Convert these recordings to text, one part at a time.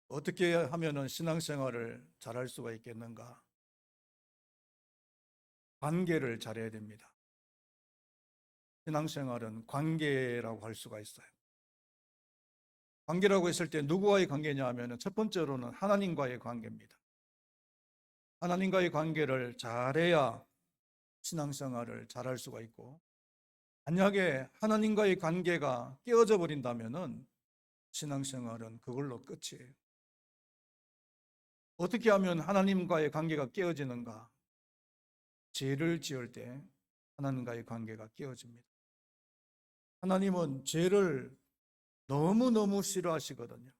어떻게 하면은 신앙생활을 잘할 수가 있겠는가? 관계를 잘해야 됩니다. 신앙생활은 관계라고 할 수가 있어요. 관계라고 했을 때 누구와의 관계냐 하면은 첫 번째로는 하나님과의 관계입니다. 하나님과의 관계를 잘해야 신앙생활을 잘할 수가 있고, 만약에 하나님과의 관계가 깨어져 버린다면은 신앙생활은 그걸로 끝이에요. 어떻게 하면 하나님과의 관계가 깨어지는가? 죄를 지을 때 하나님과의 관계가 깨어집니다. 하나님은 죄를 너무너무 싫어하시거든요.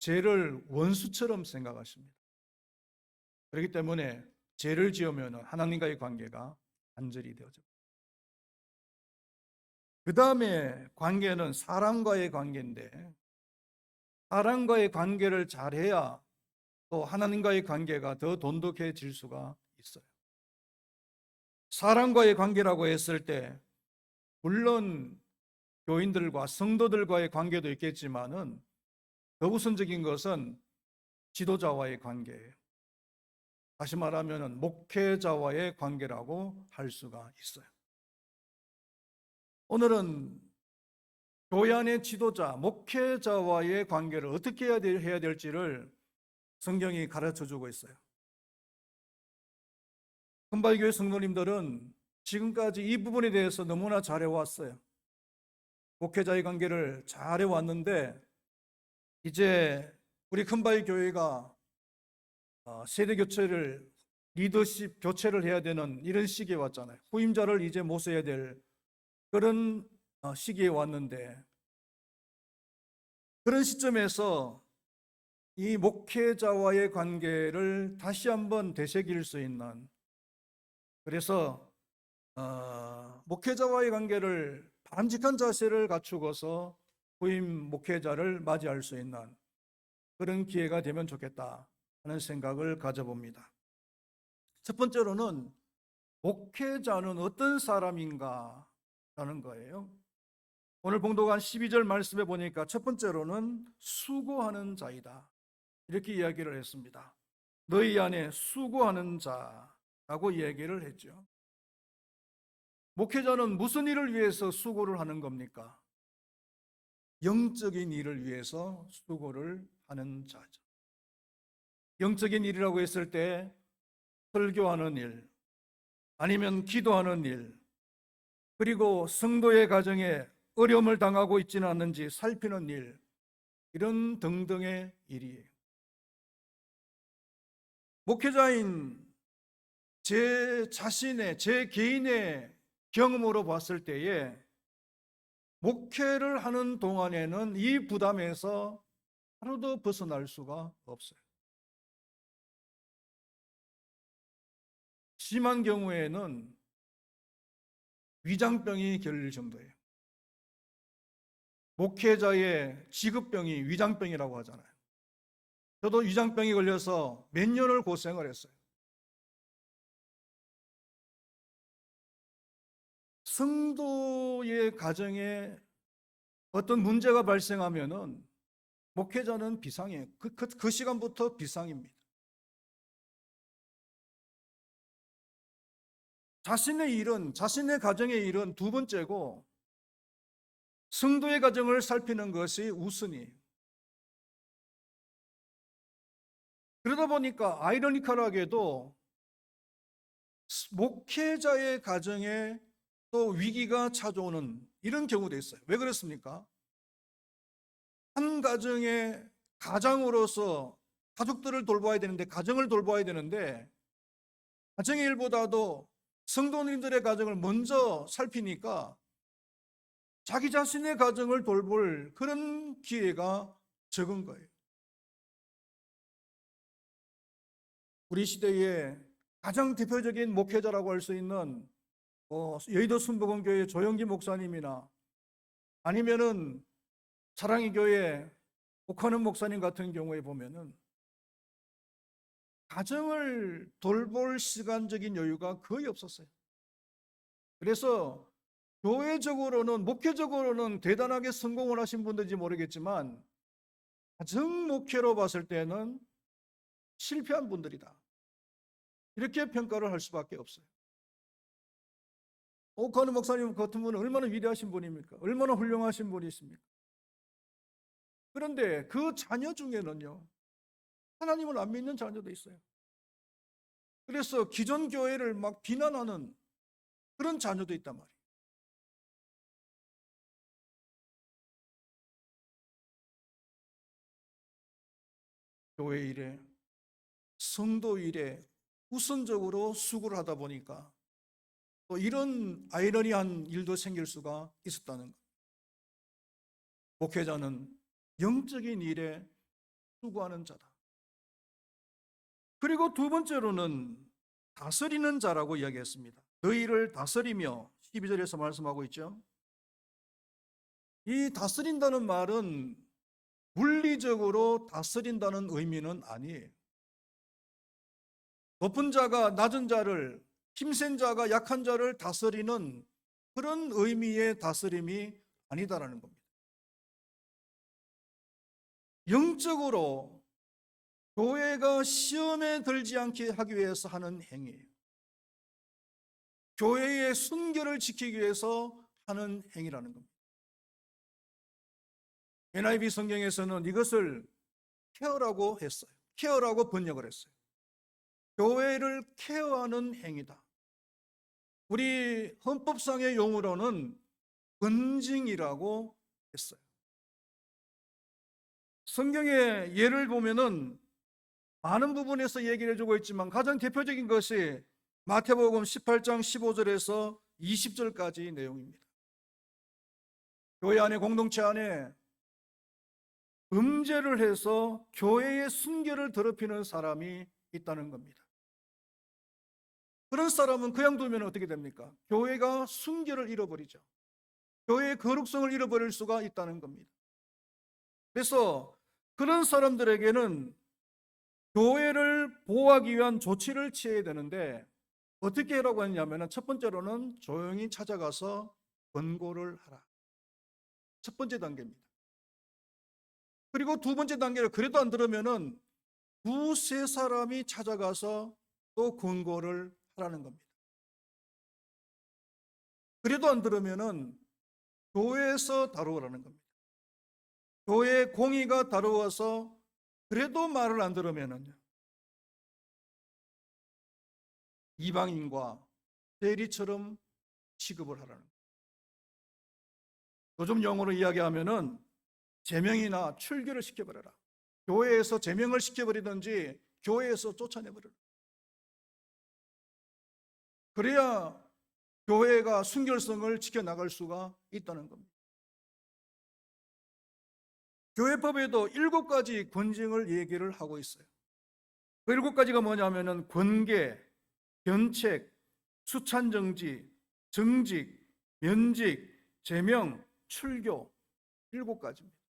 죄를 원수처럼 생각하십니다. 그렇기 때문에 죄를 지으면 하나님과의 관계가 단절이 되어집니다. 그 다음에 관계는 사람과의 관계인데, 사람과의 관계를 잘해야 또 하나님과의 관계가 더 돈독해질 수가 있어요. 사람과의 관계라고 했을 때 물론 교인들과 성도들과의 관계도 있겠지만은 더 우선적인 것은 지도자와의 관계예요. 다시 말하면 목회자와의 관계라고 할 수가 있어요. 오늘은 교회 안의 지도자, 목회자와의 관계를 어떻게 해야 될지를 성경이 가르쳐 주고 있어요. 큰바위교회 성도님들은 지금까지 이 부분에 대해서 너무나 잘해왔어요. 목회자의 관계를 잘해왔는데, 이제 우리 큰바위교회가 세대 교체를, 리더십 교체를 해야 되는 이런 시기에 왔잖아요. 후임자를 이제 모셔야 될 그런 시기에 왔는데, 그런 시점에서 이 목회자와의 관계를 다시 한번 되새길 수 있는, 그래서 목회자와의 관계를 바람직한 자세를 갖추고서 후임 목회자를 맞이할 수 있는 그런 기회가 되면 좋겠다 하는 생각을 가져봅니다. 첫 번째로는 목회자는 어떤 사람인가 라는 거예요. 오늘 봉독한 12절 말씀에 보니까 첫 번째로는 수고하는 자이다, 이렇게 이야기를 했습니다. 너희 안에 수고하는 자라고 이야기를 했죠. 목회자는 무슨 일을 위해서 수고를 하는 겁니까? 영적인 일을 위해서 수고를 하는 자죠. 영적인 일이라고 했을 때 설교하는 일, 아니면 기도하는 일, 그리고 성도의 가정에 어려움을 당하고 있지는 않는지 살피는 일, 이런 등등의 일이에요. 목회자인 제 개인의 경험으로 봤을 때에 목회를 하는 동안에는 이 부담에서 하루도 벗어날 수가 없어요. 심한 경우에는 위장병이 걸릴 정도예요. 목회자의 직업병이 위장병이라고 하잖아요. 저도 위장병이 걸려서 몇 년을 고생을 했어요. 성도의 가정에 어떤 문제가 발생하면은 목회자는 비상이에요. 그 시간부터 비상입니다. 자신의 일은, 자신의 가정의 일은 두 번째고, 성도의 가정을 살피는 것이 우선이에요. 그러다 보니까 아이러니컬하게도 목회자의 가정에 또 위기가 찾아오는 이런 경우도 있어요. 왜 그렇습니까? 한 가정의 가장으로서 가족들을 돌봐야 되는데, 가정을 돌봐야 되는데, 가정의 일보다도 성도님들의 가정을 먼저 살피니까 자기 자신의 가정을 돌볼 그런 기회가 적은 거예요. 우리 시대에 가장 대표적인 목회자라고 할 수 있는 여의도 순복음교회 조영기 목사님이나, 아니면은 사랑의 교회 옥하는 목사님 같은 경우에 보면은 가정을 돌볼 시간적인 여유가 거의 없었어요. 그래서 교회적으로는, 목회적으로는 대단하게 성공을 하신 분들인지 모르겠지만 가정 목회로 봤을 때는 실패한 분들이다. 이렇게 평가를 할 수밖에 없어요. 오카노 목사님 같은 분은 얼마나 위대하신 분입니까? 얼마나 훌륭하신 분이십니까? 그런데 그 자녀 중에는요, 하나님을 안 믿는 자녀도 있어요. 그래서 기존 교회를 막 비난하는 그런 자녀도 있단 말이에요. 교회 일에, 성도 일에 우선적으로 수고를 하다 보니까 또 이런 아이러니한 일도 생길 수가 있었다는 것. 목회자는 영적인 일에 수고하는 자다. 그리고 두 번째로는 다스리는 자라고 이야기했습니다. 너희를 다스리며 12절에서 말씀하고 있죠. 이 다스린다는 말은 물리적으로 다스린다는 의미는 아니에요. 높은 자가 낮은 자를, 힘센 자가 약한 자를 다스리는 그런 의미의 다스림이 아니다라는 겁니다. 영적으로 교회가 시험에 들지 않게 하기 위해서 하는 행위예요. 교회의 순결을 지키기 위해서 하는 행위라는 겁니다. NIV 성경에서는 이것을 케어라고 했어요. 케어라고 번역을 했어요. 교회를 케어하는 행위다. 우리 헌법상의 용어로는 건징이라고 했어요. 성경의 예를 보면은 많은 부분에서 얘기를 해주고 있지만 가장 대표적인 것이 마태복음 18장 15절에서 20절까지 내용입니다. 교회 안에, 공동체 안에 음죄를 해서 교회의 순결을 더럽히는 사람이 있다는 겁니다. 그런 사람은 그냥 두면 어떻게 됩니까? 교회가 순결을 잃어버리죠. 교회의 거룩성을 잃어버릴 수가 있다는 겁니다. 그래서 그런 사람들에게는 교회를 보호하기 위한 조치를 취해야 되는데 어떻게 하라고 했냐면 첫 번째로는 조용히 찾아가서 권고를 하라. 첫 번째 단계입니다. 그리고 두 번째 단계를 그래도 안 들으면은 두세 사람이 찾아가서 또 권고를 하라는 겁니다. 그래도 안 들으면은 교회에서 다루라는 겁니다. 교회 공의가 다루어서 그래도 말을 안 들으면은요, 이방인과 대리처럼 취급을 하라는 거예요. 요즘 용어로 이야기하면은 제명이나 출교를 시켜버려라. 교회에서 제명을 시켜버리든지 교회에서 쫓아내버려라. 그래야 교회가 순결성을 지켜나갈 수가 있다는 겁니다. 교회법에도 7가지 권징을 얘기를 하고 있어요. 그 7가지가 뭐냐면은 권계, 견책, 수찬정지, 정직, 면직, 제명, 출교 7가지입니다.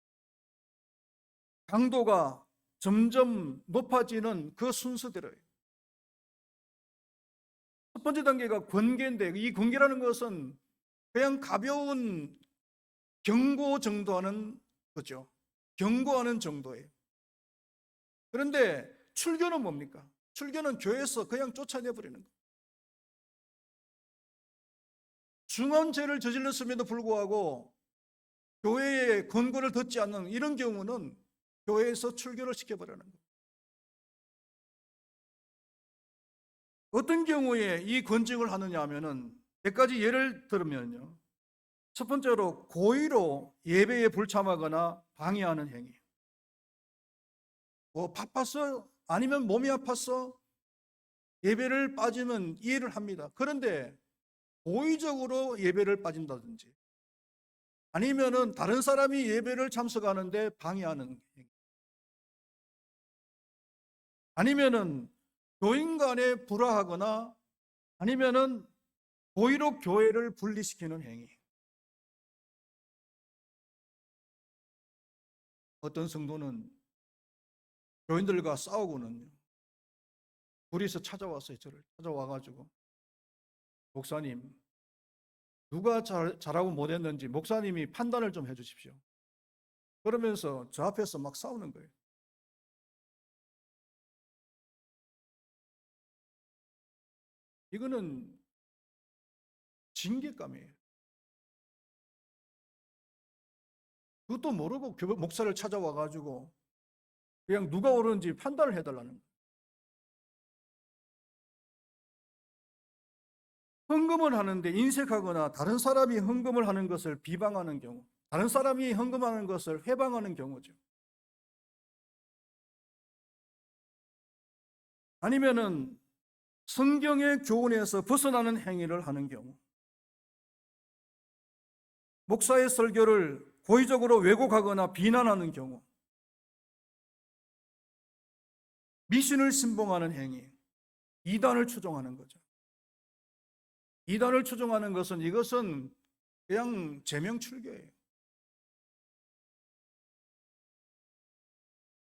강도가 점점 높아지는 그 순서대로예요. 첫 번째 단계가 권계인데 이 권계라는 것은 그냥 가벼운 경고 정도 하는 거죠. 경고하는 정도예요. 그런데 출교는 뭡니까? 출교는 교회에서 그냥 쫓아내버리는 거예요. 중한 죄를 저질렀음에도 불구하고 교회의 권고를 듣지 않는 이런 경우는 교회에서 출교를 시켜버리는 거예요. 어떤 경우에 이 권징을 하느냐 하면은 몇 가지 예를 들면요. 첫 번째로 고의로 예배에 불참하거나 방해하는 행위. 뭐 바빴어? 아니면 몸이 아팠어? 예배를 빠지면 이해를 합니다. 그런데 고의적으로 예배를 빠진다든지 아니면은 다른 사람이 예배를 참석하는데 방해하는 행위. 아니면은 교인 간에 불화하거나 아니면은 고의로 교회를 분리시키는 행위. 어떤 성도는 교인들과 싸우고는요. 둘이서 찾아왔어요. 저를 찾아와가지고 목사님 누가 잘하고 못했는지 목사님이 판단을 좀 해주십시오. 그러면서 저 앞에서 막 싸우는 거예요. 이거는 징계감이에요. 그것도 모르고 목사를 찾아와 가지고 그냥 누가 옳은지 판단을 해달라는 거예요. 헌금을 하는데 인색하거나 다른 사람이 헌금을 하는 것을 비방하는 경우, 다른 사람이 헌금하는 것을 회방하는 경우죠. 아니면은 성경의 교훈에서 벗어나는 행위를 하는 경우, 목사의 설교를 고의적으로 왜곡하거나 비난하는 경우, 미신을 신봉하는 행위, 이단을 추종하는 거죠. 이단을 추종하는 것은 이것은 그냥 제명출교예요.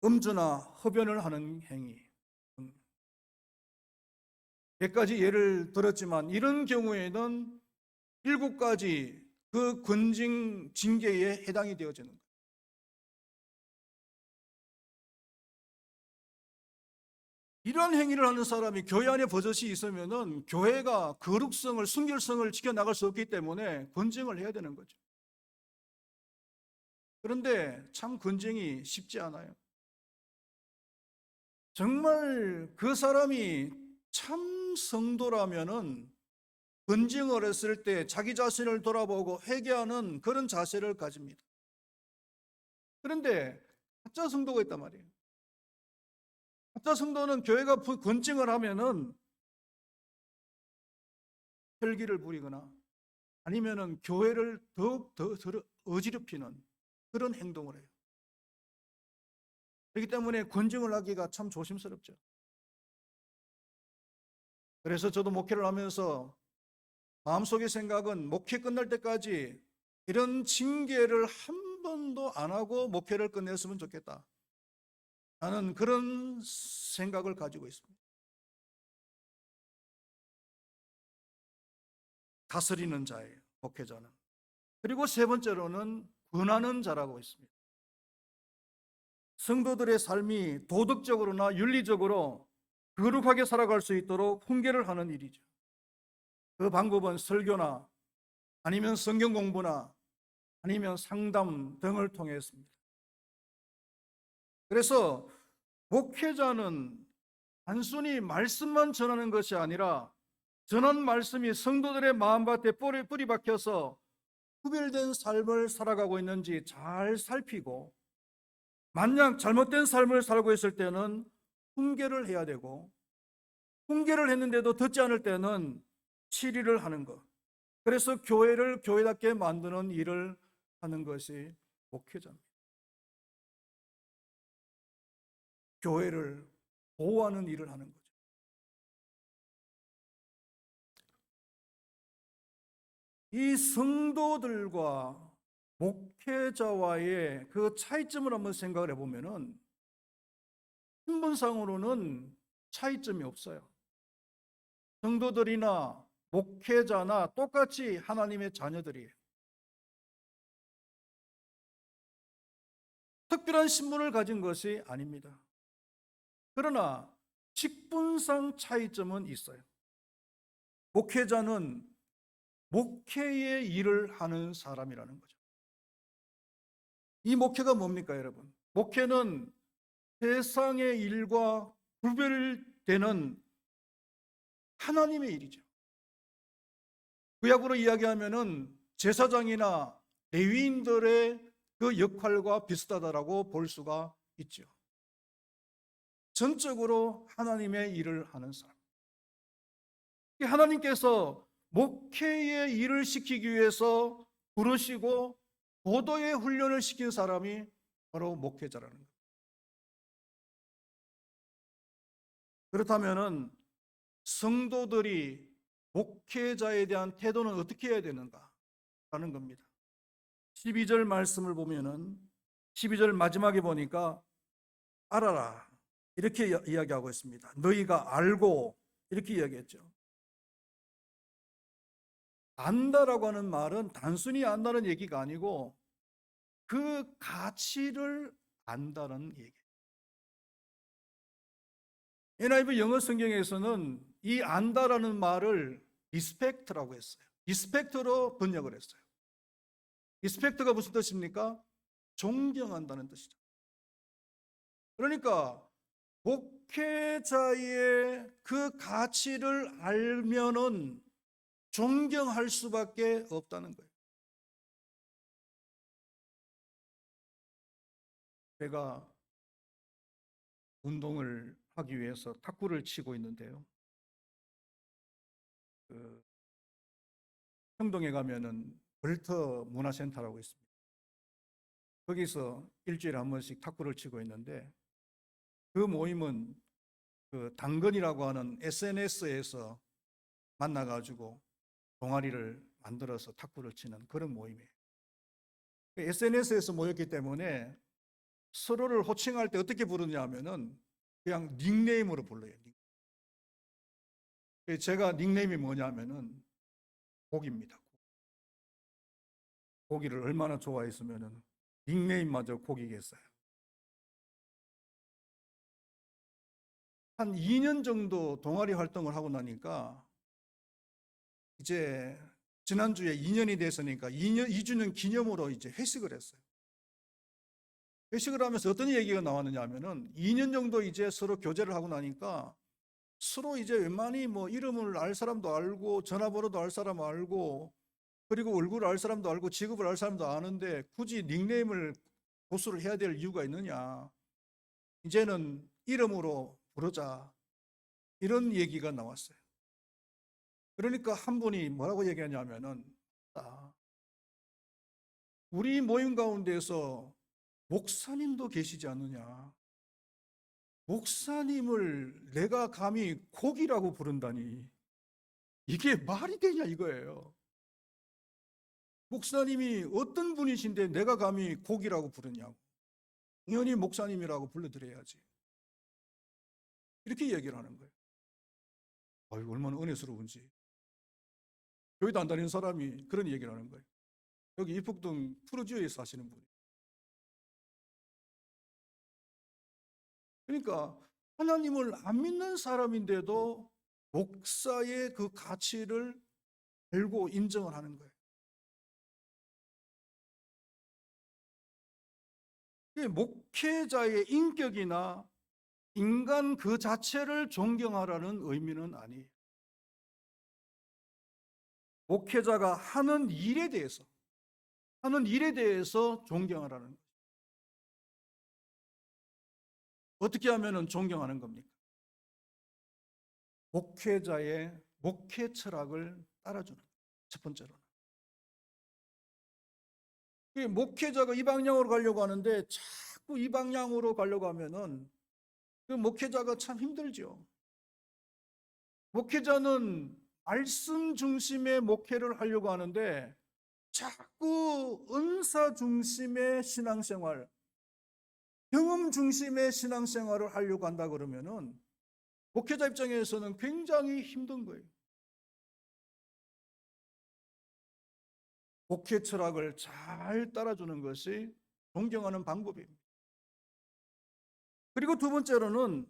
음주나 흡연을 하는 행위. 몇 가지 예를 들었지만 이런 경우에는 7가지 그 권징 징계에 해당이 되어지는 거예요. 이러한 행위를 하는 사람이 교회 안에 버젓이 있으면은 교회가 거룩성을, 순결성을 지켜나갈 수 없기 때문에 권징을 해야 되는 거죠. 그런데 참 권징이 쉽지 않아요. 정말 그 사람이 참 성도라면은 권징을 했을 때 자기 자신을 돌아보고 회개하는 그런 자세를 가집니다. 그런데 가짜 성도가 있단 말이에요. 가짜 성도는 교회가 권징을 하면은 혈기를 부리거나 아니면은 교회를 더욱 더 어지럽히는 그런 행동을 해요. 그렇기 때문에 권징을 하기가 참 조심스럽죠. 그래서 저도 목회를 하면서 마음속의 생각은 목회 끝날 때까지 이런 징계를 한 번도 안 하고 목회를 끝냈으면 좋겠다. 나는 그런 생각을 가지고 있습니다. 다스리는 자예요, 목회자는. 그리고 세 번째로는 권하는 자라고 있습니다. 성도들의 삶이 도덕적으로나 윤리적으로 거룩하게 살아갈 수 있도록 훈계를 하는 일이죠. 그 방법은 설교나 아니면 성경 공부나 아니면 상담 등을 통했습니다. 그래서 목회자는 단순히 말씀만 전하는 것이 아니라 전한 말씀이 성도들의 마음밭에 뿌리 박혀서 구별된 삶을 살아가고 있는지 잘 살피고, 만약 잘못된 삶을 살고 있을 때는 훈계를 해야 되고, 훈계를 했는데도 듣지 않을 때는 치리를 하는 것. 그래서 교회를 교회답게 만드는 일을 하는 것이 목회자입니다. 교회를 보호하는 일을 하는 거죠. 이 성도들과 목회자와의 그 차이점을 한번 생각을 해보면은 신분상으로는 차이점이 없어요. 성도들이나 목회자나 똑같이 하나님의 자녀들이에요. 특별한 신분을 가진 것이 아닙니다. 그러나 직분상 차이점은 있어요. 목회자는 목회의 일을 하는 사람이라는 거죠. 이 목회가 뭡니까, 여러분? 목회는 세상의 일과 구별되는 하나님의 일이죠. 구약으로 이야기하면은 제사장이나 레위인들의 그 역할과 비슷하다라고 볼 수가 있죠. 전적으로 하나님의 일을 하는 사람. 하나님께서 목회의 일을 시키기 위해서 부르시고 보도의 훈련을 시킨 사람이 바로 목회자라는 거예요. 그렇다면은 성도들이 목회자에 대한 태도는 어떻게 해야 되는가 하는 겁니다. 12절 말씀을 보면은 12절 마지막에 보니까 알아라 이렇게 이야기하고 있습니다. 너희가 알고 이렇게 이야기했죠. 안다라고 하는 말은 단순히 안다는 얘기가 아니고 그 가치를 안다는 얘기. NIV 영어 성경에서는 이 안다라는 말을 respect라고 했어요. respect로 번역을 했어요. respect가 무슨 뜻입니까? 존경한다는 뜻이죠. 그러니까 목회자의 그 가치를 알면은 존경할 수밖에 없다는 거예요. 제가 운동을 하기 위해서 탁구를 치고 있는데요. 그 평동에 가면은 벌터 문화센터라고 있습니다. 거기서 일주일에 한 번씩 탁구를 치고 있는데 그 모임은 그 당근이라고 하는 SNS에서 만나가지고 동아리를 만들어서 탁구를 치는 그런 모임이에요. SNS에서 모였기 때문에 서로를 호칭할 때 어떻게 부르냐 하면은 그냥 닉네임으로 불러요. 제가 닉네임이 뭐냐 하면은 고기입니다. 고기를 얼마나 좋아했으면은 닉네임마저 고기겠어요. 한 2년 정도 동아리 활동을 하고 나니까 이제 지난주에 2년이 됐으니까 2주년 기념으로 이제 회식을 했어요. 회식을 하면서 어떤 얘기가 나왔느냐 하면은 2년 정도 이제 서로 교제를 하고 나니까 서로 이제 웬만히 뭐 이름을 알 사람도 알고 전화번호도 알 사람 알고 그리고 얼굴을 알 사람도 알고 직업을 알 사람도 아는데 굳이 닉네임을 고수를 해야 될 이유가 있느냐. 이제는 이름으로 부르자. 이런 얘기가 나왔어요. 그러니까 한 분이 뭐라고 얘기하냐면은 우리 모임 가운데서 목사님도 계시지 않느냐. 목사님을 내가 감히 고기라고 부른다니 이게 말이 되냐 이거예요. 목사님이 어떤 분이신데 내가 감히 고기라고 부르냐고. 당연히 목사님이라고 불러드려야지. 이렇게 얘기를 하는 거예요. 아유, 얼마나 은혜스러운지. 교회도 안 다니는 사람이 그런 얘기를 하는 거예요. 여기 이북동 푸르지오에 사시는 분이. 그러니까 하나님을 안 믿는 사람인데도 목사의 그 가치를 알고 인정을 하는 거예요. 목회자의 인격이나 인간 그 자체를 존경하라는 의미는 아니에요. 목회자가 하는 일에 대해서 존경하라는 거예요. 어떻게 하면 존경하는 겁니까? 목회자의 목회 철학을 따라주는 거예요. 첫 번째로는. 목회자가 이 방향으로 가려고 하는데 자꾸 이 방향으로 가려고 하면은 그 목회자가 참 힘들죠. 목회자는 말씀 중심의 목회를 하려고 하는데 자꾸 은사 중심의 신앙생활, 경험 중심의 신앙생활을 하려고 한다 그러면은 목회자 입장에서는 굉장히 힘든 거예요. 목회 철학을 잘 따라주는 것이 존경하는 방법입니다. 그리고 두 번째로는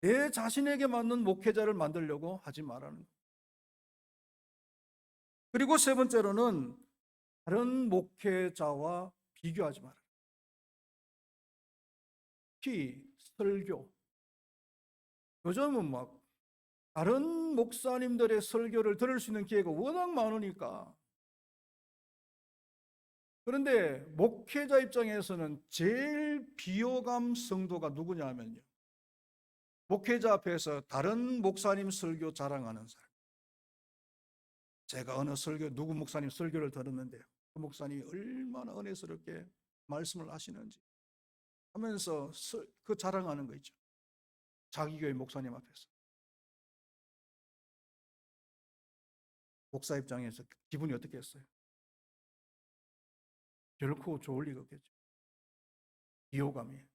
내 자신에게 맞는 목회자를 만들려고 하지 말라는 거예요. 그리고 세 번째로는 다른 목회자와 비교하지 마라. 특히 설교. 요즘은 막 다른 목사님들의 설교를 들을 수 있는 기회가 워낙 많으니까. 그런데 목회자 입장에서는 제일 비호감 성도가 누구냐 하면요. 목회자 앞에서 다른 목사님 설교 자랑하는 사람. 제가 어느 누구 목사님 설교를 들었는데요. 그 목사님이 얼마나 은혜스럽게 말씀을 하시는지 하면서 그 자랑하는 거 있죠. 자기 교회 목사님 앞에서. 목사 입장에서 기분이 어떻겠어요? 결코 좋을 리가 없겠죠. 비호감이에요.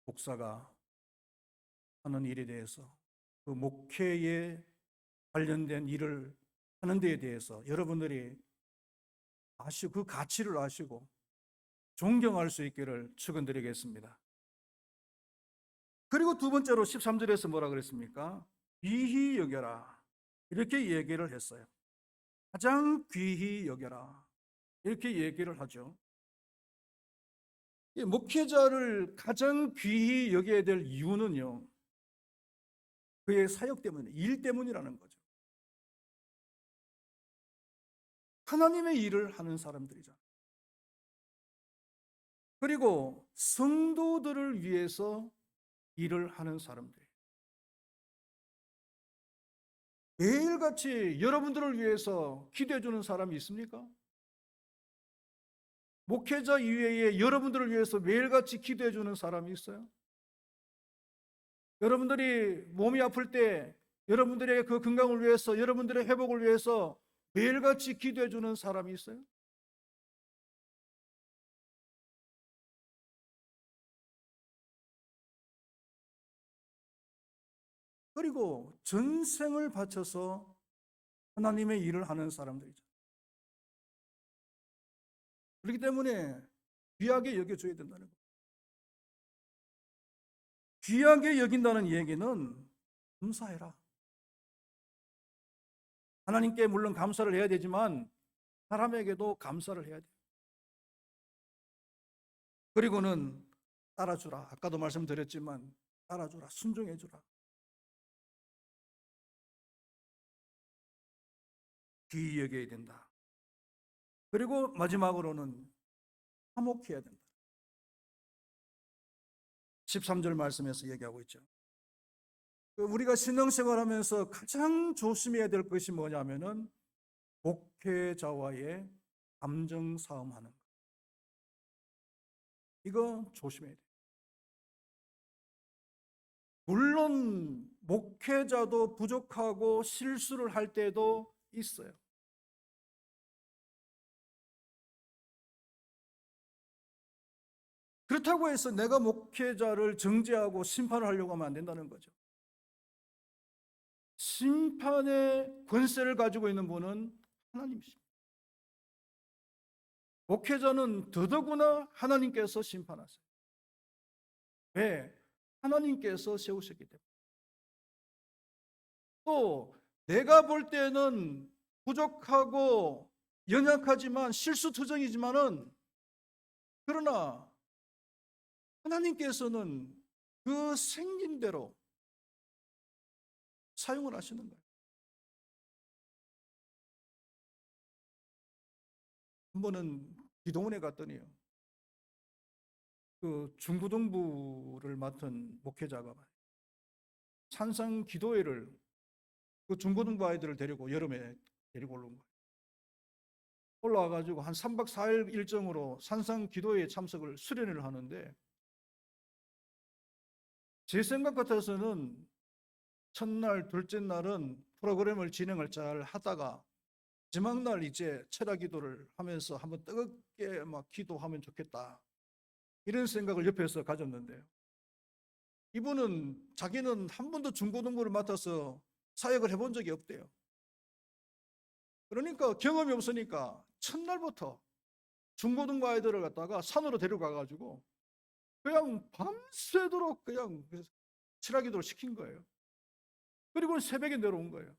목사가 하는 일에 대해서, 그 목회에 관련된 일을 하는 데에 대해서 여러분들이 아시고 그 가치를 아시고 존경할 수 있기를 축원드리겠습니다. 그리고 두 번째로 13절에서 뭐라 그랬습니까? 귀히 여겨라, 이렇게 얘기를 했어요. 가장 귀히 여겨라, 이렇게 얘기를 하죠. 목회자를 가장 귀히 여겨야 될 이유는요, 그의 사역 때문에, 일 때문이라는 거죠. 하나님의 일을 하는 사람들이잖아요. 그리고 성도들을 위해서 일을 하는 사람들, 매일같이 여러분들을 위해서 기도해 주는 사람이 있습니까? 목회자 이외에 여러분들을 위해서 매일같이 기도해 주는 사람이 있어요? 여러분들이 몸이 아플 때 여러분들의 그 건강을 위해서, 여러분들의 회복을 위해서 매일같이 기도해 주는 사람이 있어요? 그리고 전생을 바쳐서 하나님의 일을 하는 사람들이죠. 그렇기 때문에 귀하게 여겨줘야 된다는 거예요. 귀하게 여긴다는 얘기는 감사해라. 하나님께 물론 감사를 해야 되지만 사람에게도 감사를 해야 돼요. 그리고는 따라주라. 아까도 말씀드렸지만 따라주라. 순종해주라. 귀히 여겨야 된다. 그리고 마지막으로는 화목해야 된다. 13절 말씀에서 얘기하고 있죠. 우리가 신앙생활하면서 가장 조심해야 될 것이 뭐냐면은 목회자와의 감정 싸움하는 것. 이거 조심해야 돼요. 물론 목회자도 부족하고 실수를 할 때도 있어요. 그렇다고 해서 내가 목회자를 정죄하고 심판을 하려고 하면 안 된다는 거죠. 심판의 권세를 가지고 있는 분은 하나님이십니다. 목회자는 더더구나 하나님께서 심판하세요. 왜? 하나님께서 세우셨기 때문에. 또 내가 볼 때는 부족하고 연약하지만 실수투정이지만은, 그러나 하나님께서는 그 생긴 대로 사용을 하시는 거예요. 한 번은 기도원에 갔더니요, 그 중고등부를 맡은 목회자가 산상 기도회를, 그 중고등부 아이들을 데리고 여름에 데리고 올라온 거예요. 올라와가지고 한 3박 4일 일정으로 산상 기도회에 참석을 수련회를 하는데, 제 생각 같아서는 첫날, 둘째 날은 프로그램을 진행을 잘 하다가 마지막 날 이제 철야 기도를 하면서 한번 뜨겁게 막 기도하면 좋겠다, 이런 생각을 옆에서 가졌는데요. 이분은 자기는 한 번도 중고등부를 맡아서 사역을 해본 적이 없대요. 그러니까 경험이 없으니까 첫날부터 중고등부 아이들을 갖다가 산으로 데려가가지고 그냥 밤새도록 그냥 철야 기도를 시킨 거예요. 그리고 새벽에 내려온 거예요.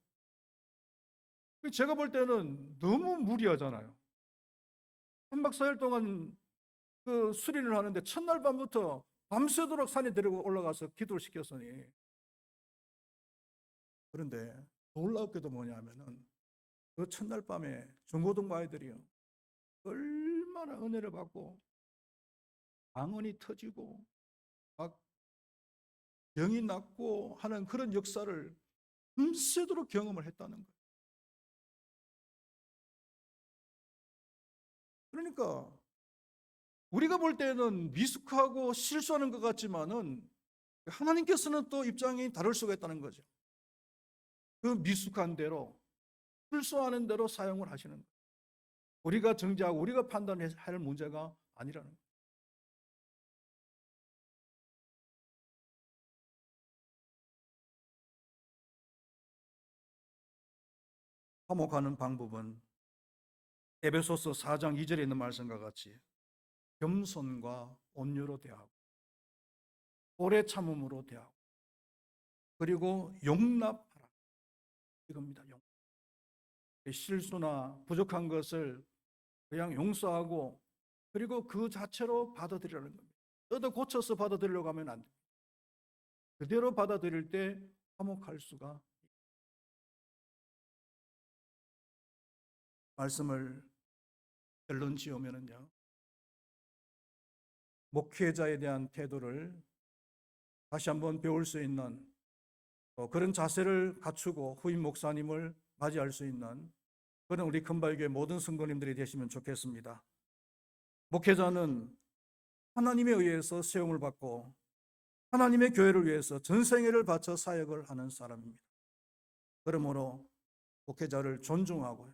제가 볼 때는 너무 무리하잖아요. 3박 4일 동안 그 수련을 하는데 첫날 밤부터 밤새도록 산에 데리고 올라가서 기도를 시켰으니. 그런데 놀랍게도 뭐냐면은 그 첫날 밤에 중고등부 아이들이요, 얼마나 은혜를 받고 방언이 터지고 막 병이 낫고 하는 그런 역사를 밤새도록 경험을 했다는 거예요. 그러니까 우리가 볼 때는 미숙하고 실수하는 것 같지만은 하나님께서는 또 입장이 다를 수가 있다는 거죠. 그 미숙한 대로, 실수하는 대로 사용을 하시는 거예요. 우리가 정죄하고 우리가 판단할 문제가 아니라는 거예요. 화목하는 방법은 에베소서 4장 2절에 있는 말씀과 같이 겸손과 온유로 대하고 오래 참음으로 대하고 그리고 용납하라. 이겁니다. 실수나 부족한 것을 그냥 용서하고 그리고 그 자체로 받아들이라는 겁니다. 뜯어 고쳐서 받아들이려고 하면 안 돼요. 그대로 받아들일 때 화목할 수가 있습니다. 말씀을 결론 지으면은요, 목회자에 대한 태도를 다시 한번 배울 수 있는 그런 자세를 갖추고 후임 목사님을 맞이할 수 있는 그런 우리 금발교회 모든 성도님들이 되시면 좋겠습니다. 목회자는 하나님에 의해서 세움을 받고 하나님의 교회를 위해서 전생애를 바쳐 사역을 하는 사람입니다. 그러므로 목회자를 존중하고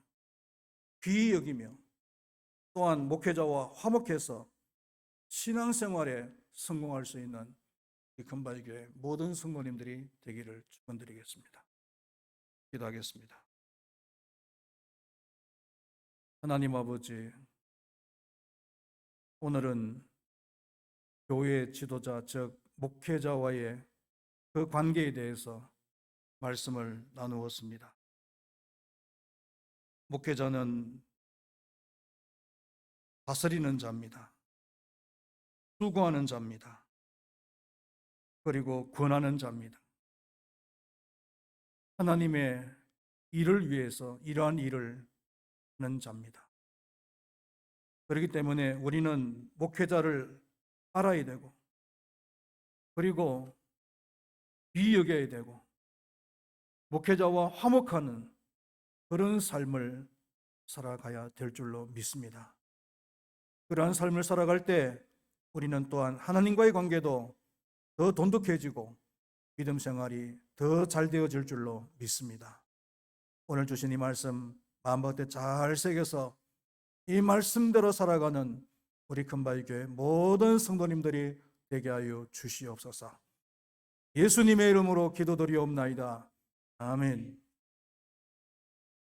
귀히 여기며 또한 목회자와 화목해서 신앙생활에 성공할 수 있는 이 금발교회 모든 성도님들이 되기를 축원드리겠습니다. 기도하겠습니다. 하나님 아버지, 오늘은 교회 지도자 즉 목회자와의 그 관계에 대해서 말씀을 나누었습니다. 목회자는 다스리는 자입니다. 수고하는 자입니다. 그리고 권하는 자입니다. 하나님의 일을 위해서 이러한 일을 하는 자입니다. 그렇기 때문에 우리는 목회자를 알아야 되고 그리고 귀히 여겨야 되고 목회자와 화목하는 그런 삶을 살아가야 될 줄로 믿습니다. 그러한 삶을 살아갈 때 우리는 또한 하나님과의 관계도 더 돈독해지고 믿음 생활이 더 잘 되어질 줄로 믿습니다. 오늘 주신 이 말씀 마음밭에 잘 새겨서 이 말씀대로 살아가는 우리 금바위교회 모든 성도님들이 되게 하여 주시옵소서. 예수님의 이름으로 기도드리옵나이다. 아멘.